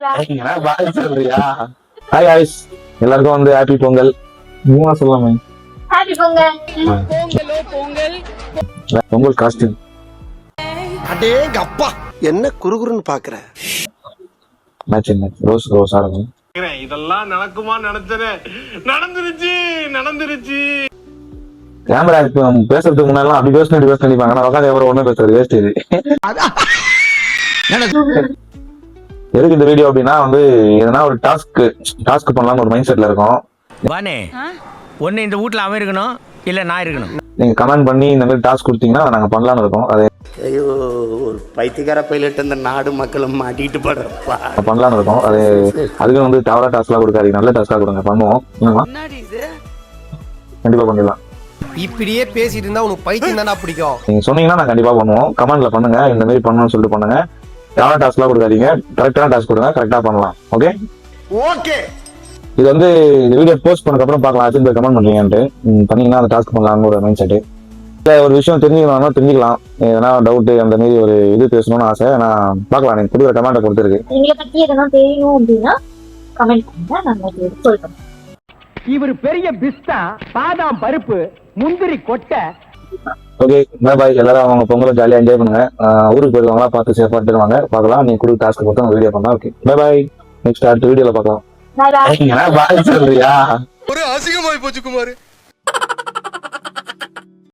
பாய் சொல்றியா? Hi guys, எல்லாருக்கும் வந்து ஹாப்பி பொங்கல். மூணா சொல்லாமே ஹாப்பி பொங்கல். பொங்கல் காஸ்டியூம். அடேங்க அப்பா, என்ன குறுகுறுன்னு பாக்குற? மேட்சிங் ரோஸ் ரோஸா இருக்கும். இதெல்லாம் நடக்குமா நினைச்சேன், நடந்துருச்சு. கேமரா இப்போ பேசுறதுக்கு முன்னாடி அப்படி பேசணும் நினைப்பாங்க. நான் உட்காந்து எவரும் ஒன்றும் பேசுறது வேஸ்ட். இது எதுக்கு இந்த வீடியோ அப்படின்னா வந்து எதனா ஒரு டாஸ்க் பண்ணலாம்னு ஒரு மைண்ட் செட்ல இருக்கும். வானே ஒன்னு இந்த வீட்ல அவன் இருக்கணும், இல்ல நான் இருக்கணும். நீங்க கமெண்ட் பண்ணி இந்த மாதிரி டாஸ்க் கொடுத்தீங்கன்னா நாங்க பண்ணலாம்னு இருக்கோம். அது ஐயோ, ஒரு பைத்தியக்கார பைலட் இந்த நாடு மக்களும் மாட்டிட்டு படுறப்பா பண்ணலாம்னு இருக்கோம். அதுக்கு வந்து தவறா டாஸ்க்லாம் கொடுக்காதீங்க, நல்ல டாஸ்கா கொடுங்க, பண்ணுவோம். கண்டிப்பா பண்ணிடலாம். இப்படியே பேசிட்டு இருந்தா உனக்கு பைத்தியம் தானே பிடிக்கும். நீங்க சொன்னீங்கன்னா நான் கண்டிப்பா பண்ணுவோம். கமெண்ட்ல பண்ணுங்க, இந்த மாதிரி பண்ணணும்னு சொல்லிட்டு பண்ணுங்க. தவறா டாஸ்க்லாம் கொடுக்காதீங்க, கரெக்டான டாஸ்க் கொடுங்க, கரெக்டா பண்ணலாம். Okay okay. இது வந்து இந்த வீடியோ போஸ்ட் பண்ணதுக்கு அப்புறம் பார்க்கலாம். ஆச்சு இந்த கமெண்ட் பண்றீங்கன்ட்டு பண்ணீங்கன்னா அந்த டாஸ்க் பண்ணலாம்னு ஒரு மைண்ட் செட். ஒரு விஷயம் தெரிஞ்சுக்கலாம், எதனா டவுட் அந்த மாதிரி ஒரு இது பேசணும்னு ஆசை. நான் பார்க்கலாம், நீங்க கொடுக்குற கமெண்ட்டை பொறுத்திருக்கு. எங்களை பத்தி எதனா தெரியணும் அப்படின்னா கமெண்ட் பண்ணுங்க, நாங்க சொல்றோம். இவர் பெரிய பிஸ்தா, பாதாம் பருப்பு, முந்திரி கொட்டை. ஓகே, பாய். எல்லாரும் அவங்க பொங்கலை ஜாலியா என்ஜாய் பண்ணுங்க. ஊருக்கு போயிருவாங்களா பார்த்து சேஃபா எடுத்துருவாங்க. பார்க்கலாம், நீங்க கொடுக்குற டாஸ்க் பொறுத்து அவங்க வீடியோ பண்ணலாம். ஓகே, பாய். நெக்ஸ்ட் அடுத்த வீடியோல பார்க்கலாம். பாய் பாய். பாய் சொல்றியா? ஒரு அசிங்கமாய் போச்சு குமார்.